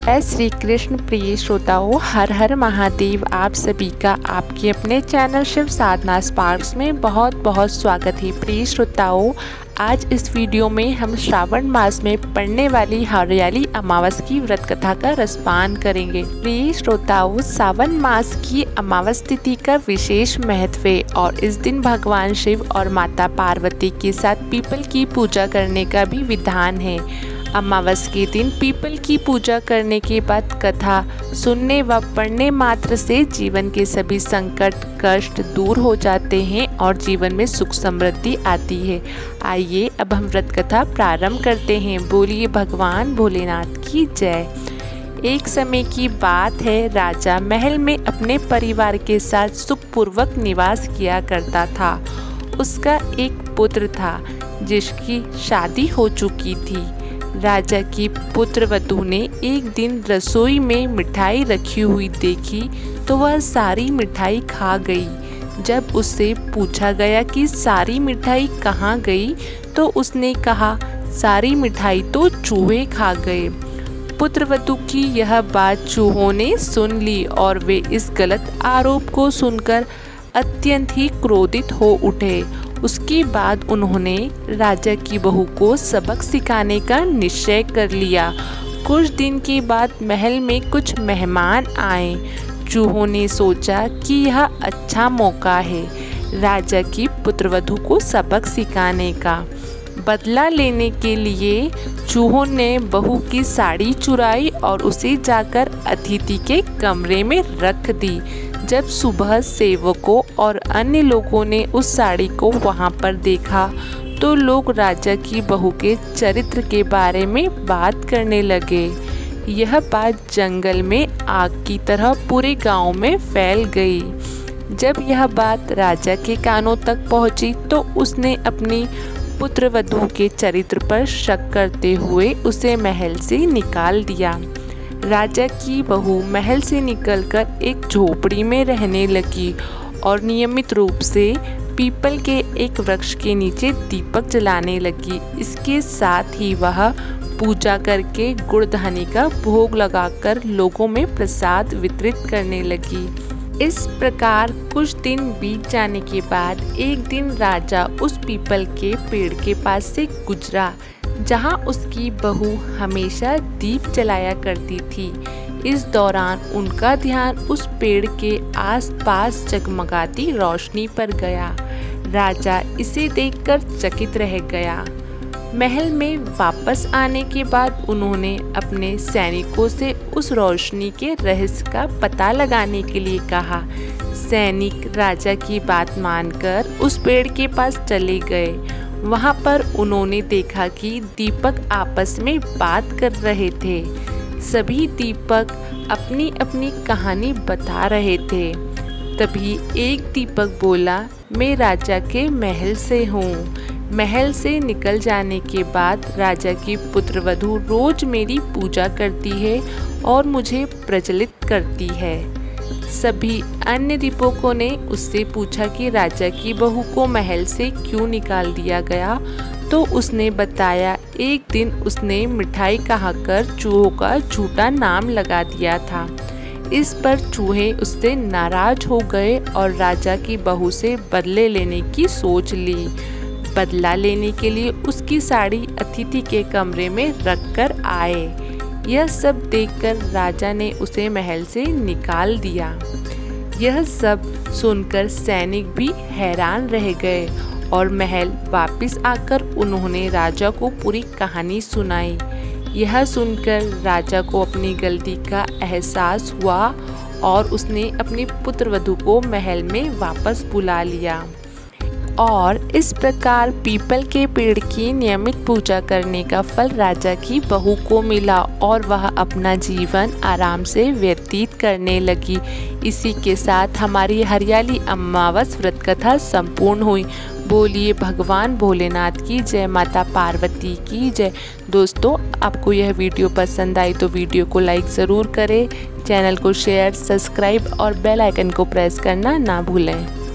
जय श्री कृष्ण प्रिय श्रोताओं, हर हर महादेव। आप सभी का आपके अपने चैनल शिव साधना स्पार्क्स में बहुत बहुत स्वागत है। प्रिय श्रोताओं, आज इस वीडियो में हम श्रावण मास में पड़ने वाली हरियाली अमावस की व्रत कथा का रसपान करेंगे। प्रिय श्रोताओं, सावन मास की अमावस तिथि का विशेष महत्व है और इस दिन भगवान शिव और माता पार्वती के साथ पीपल की पूजा करने का भी विधान है। अमावस के दिन पीपल की पूजा करने के बाद कथा सुनने व पढ़ने मात्र से जीवन के सभी संकट कष्ट दूर हो जाते हैं और जीवन में सुख समृद्धि आती है। आइए अब हम व्रत कथा प्रारंभ करते हैं। बोलिए भगवान भोलेनाथ की जय। एक समय की बात है, राजा महल में अपने परिवार के साथ सुखपूर्वक निवास किया करता था। उसका एक पुत्र था जिसकी शादी हो चुकी थी। राजा की पुत्रवधू ने एक दिन रसोई में मिठाई रखी हुई देखी तो वह सारी मिठाई खा गई। जब उससे पूछा गया कि सारी मिठाई कहाँ गई तो उसने कहा, सारी मिठाई तो चूहे खा गए। पुत्रवधू की यह बात चूहों ने सुन ली और वे इस गलत आरोप को सुनकर अत्यंत ही क्रोधित हो उठे। उसके बाद उन्होंने राजा की बहू को सबक सिखाने का निश्चय कर लिया। कुछ दिन के बाद महल में कुछ मेहमान आए। चूहों ने सोचा कि यह अच्छा मौका है राजा की पुत्रवधू को सबक सिखाने का। बदला लेने के लिए चूहों ने बहू की साड़ी चुराई और उसे जाकर अतिथि के कमरे में रख दी। जब सुबह सेवकों और अन्य लोगों ने उस साड़ी को वहां पर देखा तो लोग राजा की बहू के चरित्र के बारे में बात करने लगे। यह बात जंगल में आग की तरह पूरे गांव में फैल गई। जब यह बात राजा के कानों तक पहुंची तो उसने अपनी पुत्रवधू के चरित्र पर शक करते हुए उसे महल से निकाल दिया। राजा की बहू महल से निकलकर एक झोपड़ी में रहने लगी और नियमित रूप से पीपल के एक वृक्ष के नीचे दीपक जलाने लगी। इसके साथ ही वह पूजा करके गुड़धानी का भोग लगाकर लोगों में प्रसाद वितरित करने लगी। इस प्रकार कुछ दिन बीत जाने के बाद एक दिन राजा उस पीपल के पेड़ के पास से गुजरा जहां उसकी बहू हमेशा दीप जलाया करती थी। इस दौरान उनका ध्यान उस पेड़ के आसपास जगमगाती रोशनी पर गया। राजा इसे देखकर चकित रह गया। महल में वापस आने के बाद उन्होंने अपने सैनिकों से उस रोशनी के रहस्य का पता लगाने के लिए कहा। सैनिक राजा की बात मानकर उस पेड़ के पास चले गए। वहां पर उन्होंने देखा कि दीपक आपस में बात कर रहे थे। सभी दीपक अपनी अपनी कहानी बता रहे थे। तभी एक दीपक बोला, मैं राजा के महल से हूँ। महल से निकल जाने के बाद राजा की पुत्रवधू रोज मेरी पूजा करती है और मुझे प्रज्वलित करती है। सभी अन्य दीपकों ने उससे पूछा कि राजा की बहू को महल से क्यों निकाल दिया गया तो उसने बताया, एक दिन उसने मिठाई कहकर चूहों का झूठा नाम लगा दिया था। इस पर चूहे उससे नाराज हो गए और राजा की बहू से बदले लेने की सोच ली। बदला लेने के लिए उसकी साड़ी अतिथि के कमरे में रखकर आए। यह सब देखकर राजा ने उसे महल से निकाल दिया। यह सब सुनकर सैनिक भी हैरान रह गए और महल वापस आकर उन्होंने राजा को पूरी कहानी सुनाई। यह सुनकर राजा को अपनी गलती का एहसास हुआ और उसने अपनी पुत्रवधू को महल में वापस बुला लिया और इस प्रकार पीपल के पेड़ की नियमित पूजा करने का फल राजा की बहू को मिला और वह अपना जीवन आराम से व्यतीत करने लगी। इसी के साथ हमारी हरियाली अमावस व्रत कथा संपूर्ण हुई। बोलिए भगवान भोलेनाथ की जय, माता पार्वती की जय। दोस्तों, आपको यह वीडियो पसंद आई तो वीडियो को लाइक ज़रूर करें, चैनल को शेयर सब्सक्राइब और बेल आइकन को प्रेस करना ना भूलें।